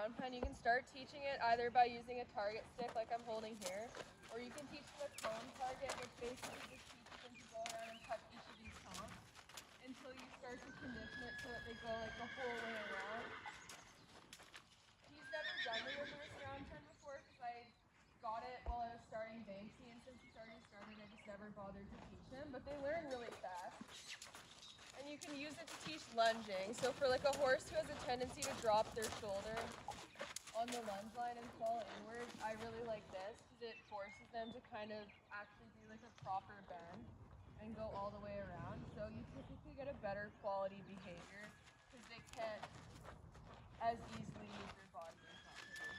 round pen, you can start teaching it either by using a target stick like I'm holding here, or you can teach them a tone target, which basically just teaches them to go around and touch each of these tones until you start to condition it so that they go like the whole way around. He's never done the reverse round pen before because I got it while I was starting Banksy, and since he's already started, I just never bothered to teach him, but they learn really fast. And you can use it to teach lunging. So for like a horse who has a tendency to drop their shoulder on the lunge line and fall inward, I really like this because it forces them to kind of actually do like a proper bend and go all the way around. So you typically get a better quality behavior because they can't as easily move their body improperly.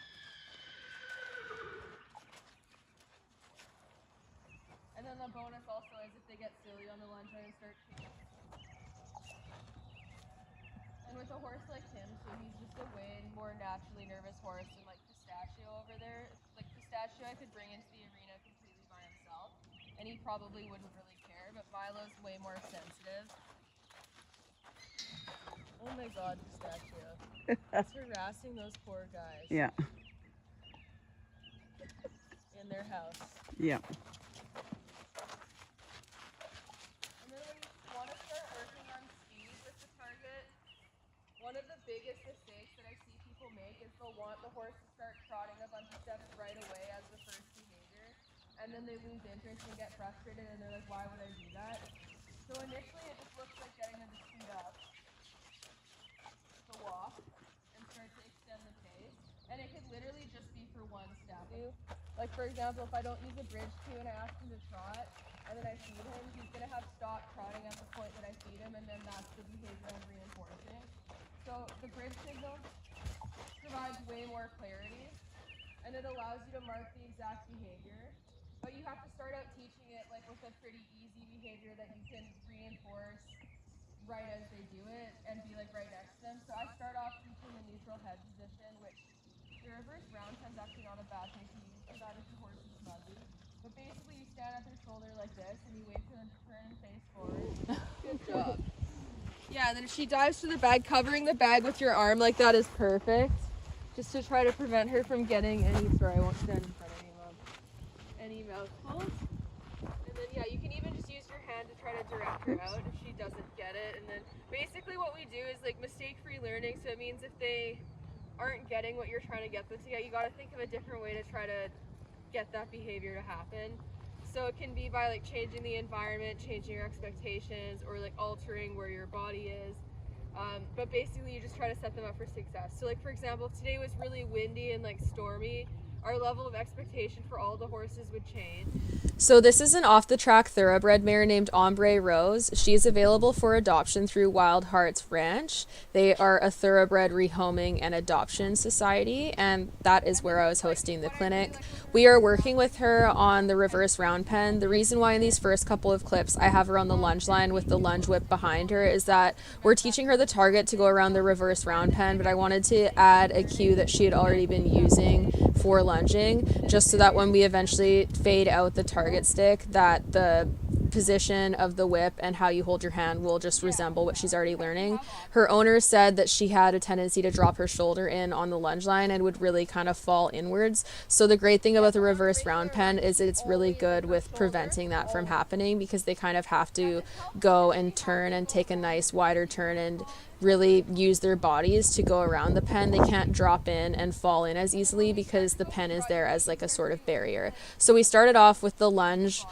And then the bonus also is if they get silly on the lunge line and start kicking. And with a horse like him, too, he's just a way more naturally nervous horse than like Pistachio over there. Like Pistachio I could bring into the arena completely by himself, and he probably wouldn't really care, but Milo's way more sensitive. Oh my god, Pistachio. It's harassing those poor guys. Yeah. In their house. Yeah. And then when you want to start working on speed with the target, one of the biggest mistakes that I see people make is they'll want the horse to start trotting a bunch of steps right away as the first behavior, and then they lose interest and get frustrated and they're like, why would I do that? So initially it just looks like getting them to speed up, to walk, and start to extend the pace, and it could literally just be for one step. Like for example, if I don't use a bridge cue and I ask him to trot, and then I feed him, he's going to have stopped trotting at the point that I feed him, and then that's the behavior I'm reinforcing. So the bridge signal provides way more clarity, and it allows you to mark the exact behavior, but you have to start out teaching it like with a pretty easy behavior that you can reinforce right as they do it and be like right next to them. So I start off teaching the neutral head position, which the reverse round pen's actually not a bad thing to use for that if the horse is muzzy. But basically you stand at their shoulder like this and you wait for them to turn and face forward. Good job. Yeah, and then if she dives to the bag, covering the bag with your arm like that is perfect. Just to try to prevent her from getting any, sorry, I won't stand in front of any mom, any mouthfuls. And then yeah, you can even just use your hand to try to direct her out if she doesn't get it. And then basically what we do is like mistake-free learning. So it means if they aren't getting what you're trying to get them to get, you got to think of a different way to try to get that behavior to happen. So it can be by like changing the environment, changing your expectations, or like altering where your body is. But basically you just try to set them up for success. So like for example, if today was really windy and like stormy, our level of expectation for all the horses would change. So this is an off-the-track thoroughbred mare named Ombre Rose. She is available for adoption through Wild Hearts Ranch. They are a thoroughbred rehoming and adoption society, and that is where I was hosting the clinic. We are working with her on the reverse round pen. The reason why in these first couple of clips I have her on the lunge line with the lunge whip behind her is that we're teaching her the target to go around the reverse round pen, but I wanted to add a cue that she had already been using for lunging, just so that when we eventually fade out the target stick, that the position of the whip and how you hold your hand will just resemble what she's already learning. Her owner said that she had a tendency to drop her shoulder in on the lunge line and would really kind of fall inwards. So the great thing about the reverse round pen is it's really good with preventing that from happening, because they kind of have to go and turn and take a nice wider turn and really use their bodies to go around the pen. They can't drop in and fall in as easily because the pen is there as like a sort of barrier. So we started off with the lunge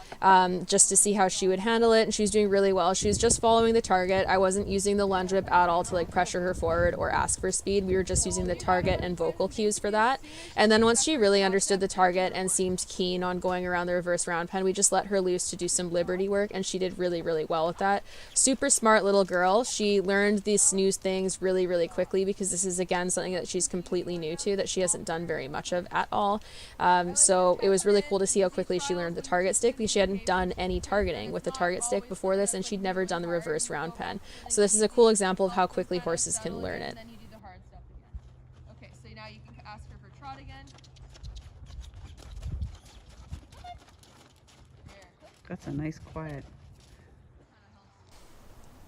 just to see how she would handle it, and she was doing really well. She was just following the target. I wasn't using the lunge whip at all to like pressure her forward or ask for speed. We were just using the target and vocal cues for that. And then once she really understood the target and seemed keen on going around the reverse round pen, we just let her loose to do some liberty work, and she did really, really well with that. Super smart little girl. She learned these new things really, really quickly, because this is again something that she's completely new to, that she hasn't done very much of at all. So it was really cool to see how quickly she learned the target stick, because she hadn't done any targeting with the target stick before this, and she'd never done the reverse round pen. So this is a cool example of how quickly horses can learn it. Then you do the hard stuff again. Okay, so now you can ask her for trot again. That's a nice quiet.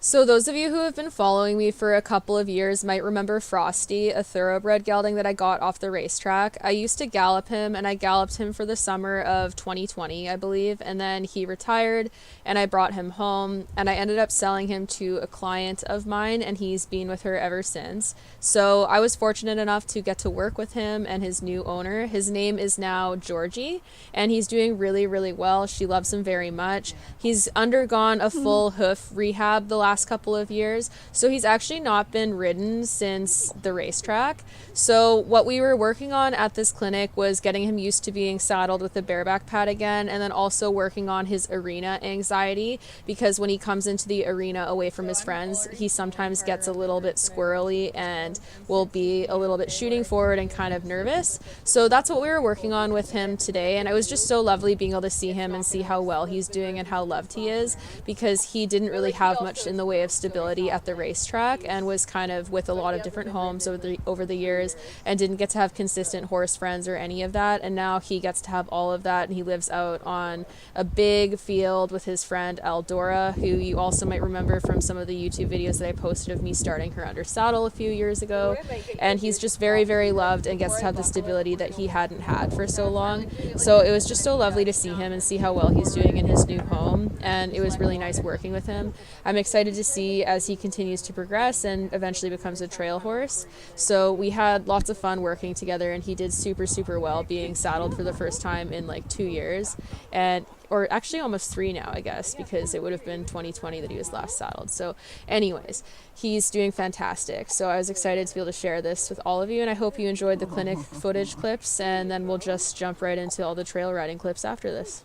So those of you who have been following me for a couple of years might remember Frosty, a thoroughbred gelding that I got off the racetrack. I used to gallop him, and I galloped him for the summer of 2020, I believe, and then he retired and I brought him home, and I ended up selling him to a client of mine, and he's been with her ever since. So I was fortunate enough to get to work with him and his new owner. His name is now Georgie, and he's doing really, really well. She loves him very much. He's undergone a full hoof rehab the last couple of years, so he's actually not been ridden since the racetrack. So what we were working on at this clinic was getting him used to being saddled with a bareback pad again, and then also working on his arena anxiety, because when he comes into the arena away from his friends, he sometimes gets a little bit squirrely and will be a little bit shooting forward and kind of nervous. So that's what we were working on with him today, and it was just so lovely being able to see him and see how well he's doing and how loved he is, because he didn't really have much in the way of stability at the racetrack and was kind of with a lot of different homes over the years and didn't get to have consistent horse friends or any of that, and now he gets to have all of that, and he lives out on a big field with his friend Eldora, who you also might remember from some of the YouTube videos that I posted of me starting her under saddle a few years ago. And he's just very, very loved and gets to have the stability that he hadn't had for so long. So it was just so lovely to see him and see how well he's doing in his new home, and it was really nice working with him. I'm excited to see as he continues to progress and eventually becomes a trail horse. So we had lots of fun working together, and he did super, super well being saddled for the first time in like 2 years, and or actually almost 3 now, I guess, because it would have been 2020 that he was last saddled. So anyways, he's doing fantastic. So I was excited to be able to share this with all of you, and I hope you enjoyed the clinic footage clips, and then we'll just jump right into all the trail riding clips after this.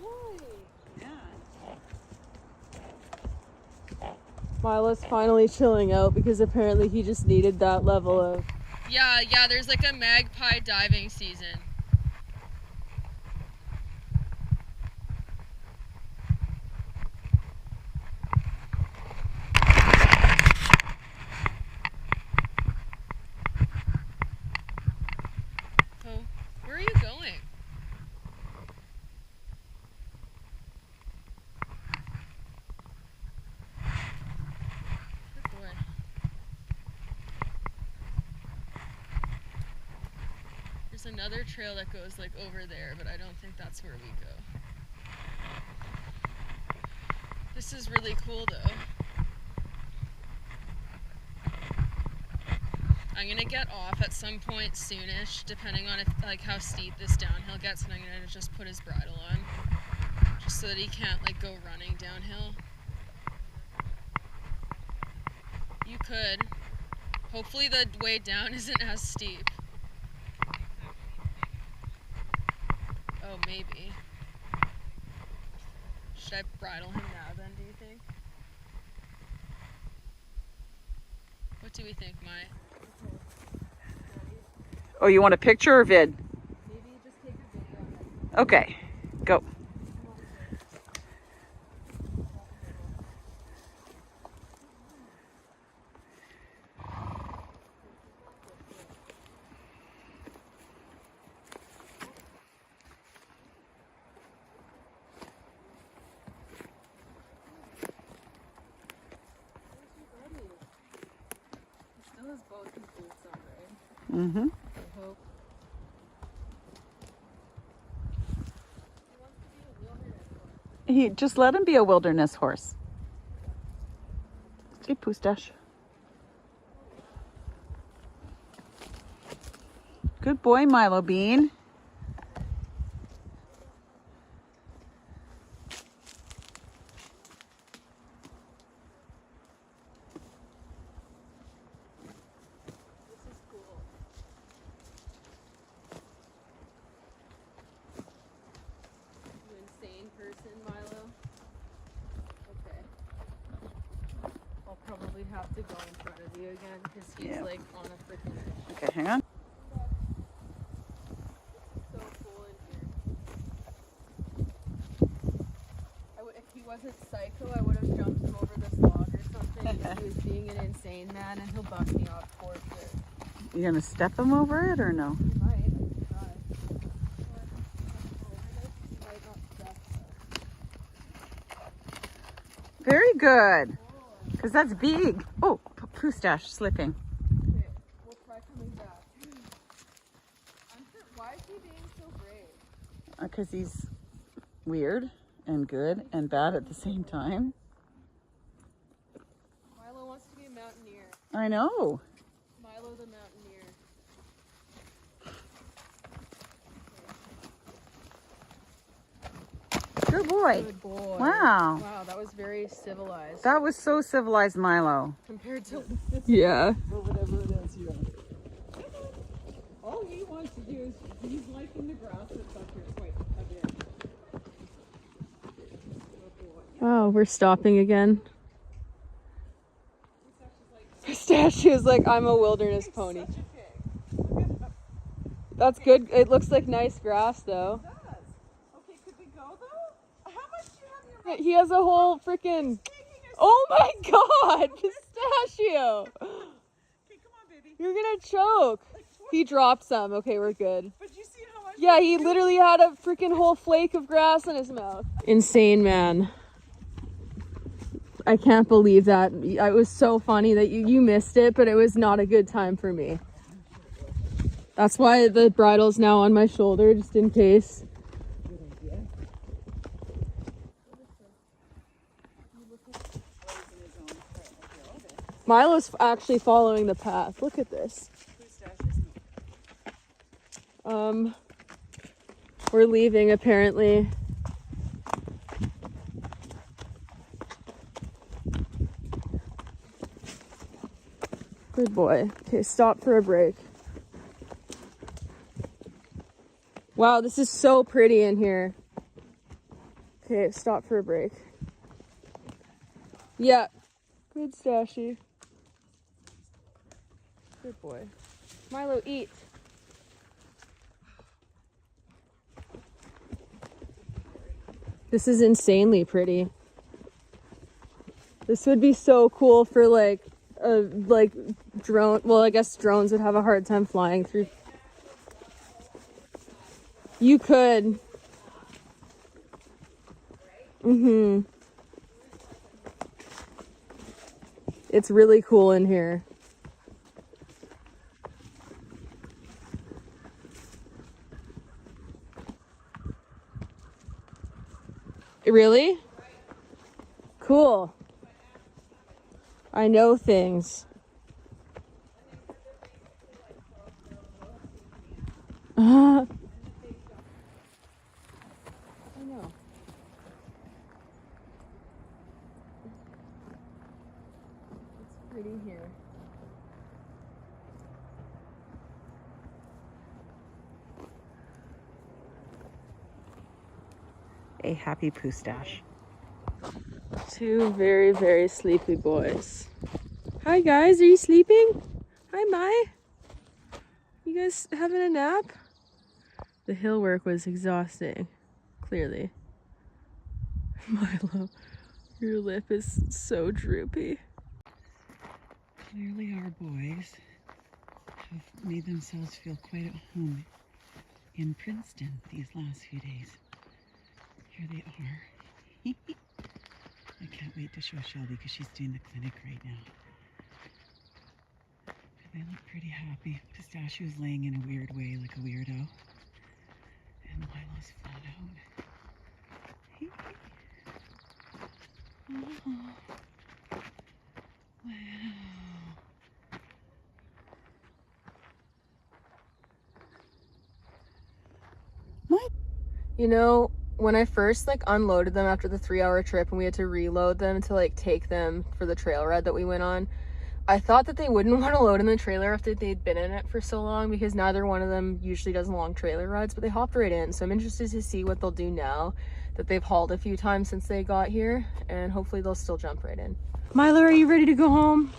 Milo's finally chilling out because apparently he just needed that level of... Yeah, there's like a magpie diving season. Oh, where are you going? Good boy. There's another trail that goes like over there, but I don't think that's where we go. This is really cool though. I'm gonna get off at some point soonish, depending on if, like, how steep this downhill gets, and I'm gonna just put his bridle on, just so that he can't like go running downhill. You could. Hopefully the way down isn't as steep. Oh, maybe. Should I bridle him now then, do you think? What do we think, Mai? Oh, you want a picture or vid? Maybe just take a video. Okay, go. Still has both his boots on, right? Mm-hmm. I hope. He just let him be a wilderness horse. Okay, Poostache. Good boy, Milo Bean. This is cool. You insane person, Milo. Okay. I'll probably have to go in front of you again because he's Yeah. like on a freaking edge. Okay, hang on. So cool in here. If he wasn't psycho, I would have jumped him over this log or something. He was being an insane man, and he'll buck me off for it. You gonna step him over it or no? He might. I can try. He might not step, though. Very good. Good Because that's big. Oh, Poostache slipping. Okay, we'll try coming back. Why is he being so brave? Because he's weird and good and bad at the same time. Milo wants to be a mountaineer. I know. Milo the mountaineer. Good boy. Good boy. Wow. Wow, that was very civilized. That was so civilized, Milo. Compared to Yeah. Or whatever it is, yeah. All he wants to do is, he's liking the grass that's up here quite a bit. Wow, we're stopping again. Pistachio's like, I'm a wilderness pony. That's good. It looks like nice grass though. It does. Okay, could we go though? How much do you have in your He has a whole freaking. Oh my god, Pistachio! Okay, come on, baby. You're gonna choke. He dropped some. Okay, we're good. But you see how much? Yeah, he literally had a freaking whole flake of grass in his mouth. Insane, man. I can't believe that. It was so funny that you missed it, but it was not a good time for me. That's why the bridle's now on my shoulder, just in case. Milo's actually following the path. Look at this. We're leaving apparently. Good boy. Okay, stop for a break. Wow, this is so pretty in here. Okay, stop for a break. Yeah. Good Stashy. Good boy. Milo, eat. This is insanely pretty. This would be so cool for like drone. Well, I guess drones would have a hard time flying through. You could. It's really cool in here. Really? Cool. I know things. I know. It's pretty here. A happy Poostache. Two very, very sleepy boys. Hi guys, are you sleeping? Hi Mai. You guys having a nap? The hill work was exhausting, clearly. Milo, your lip is so droopy. Clearly our boys have made themselves feel quite at home in Princeton these last few days. Here they are. I can't wait to show Shelby because she's doing the clinic right now. They look pretty happy. Pistachio's laying in a weird way like a weirdo. And Milo's flat out. Oh. Wow. What? You know, when I first unloaded them after the 3-hour trip and we had to reload them to take them for the trail ride that we went on, I thought that they wouldn't want to load in the trailer after they'd been in it for so long because neither one of them usually does long trailer rides, but they hopped right in. So I'm interested to see what they'll do now that they've hauled a few times since they got here, and hopefully they'll still jump right in. Milo, are you ready to go home?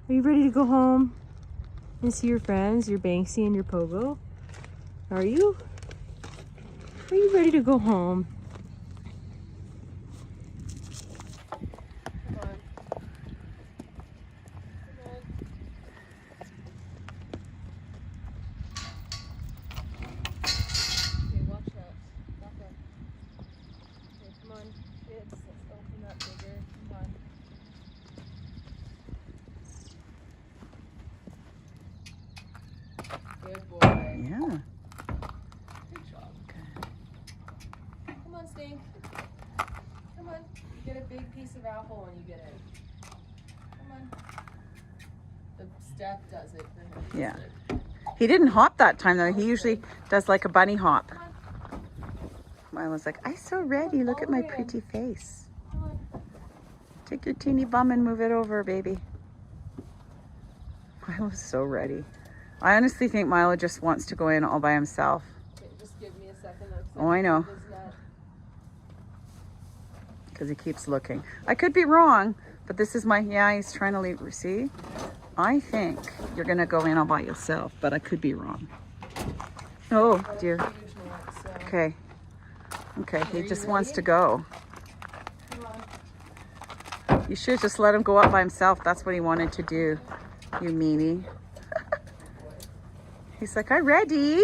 Are you ready to go home and see your friends, your Banksy and your Pogo? Are you? Are you ready to go home? Good boy. Yeah. Good job. Come on, Stink. Come on. You get a big piece of apple when you get in. Come on. The step does it for him. Yeah. He didn't hop that time though. He usually does like a bunny hop. Milo's like, I'm so ready. Look at my pretty face. Take your teeny bum and move it over, baby. Milo's so ready. I honestly think Milo just wants to go in all by himself. Okay, just give me a second. Oh, I know. Because he keeps looking. I could be wrong, but this is my, yeah, he's trying to leave. See? I think you're going to go in all by yourself, but I could be wrong. Oh, dear. Okay. Okay, he just wants to go. You should just let him go up by himself. That's what he wanted to do, you meanie. He's like, I'm ready.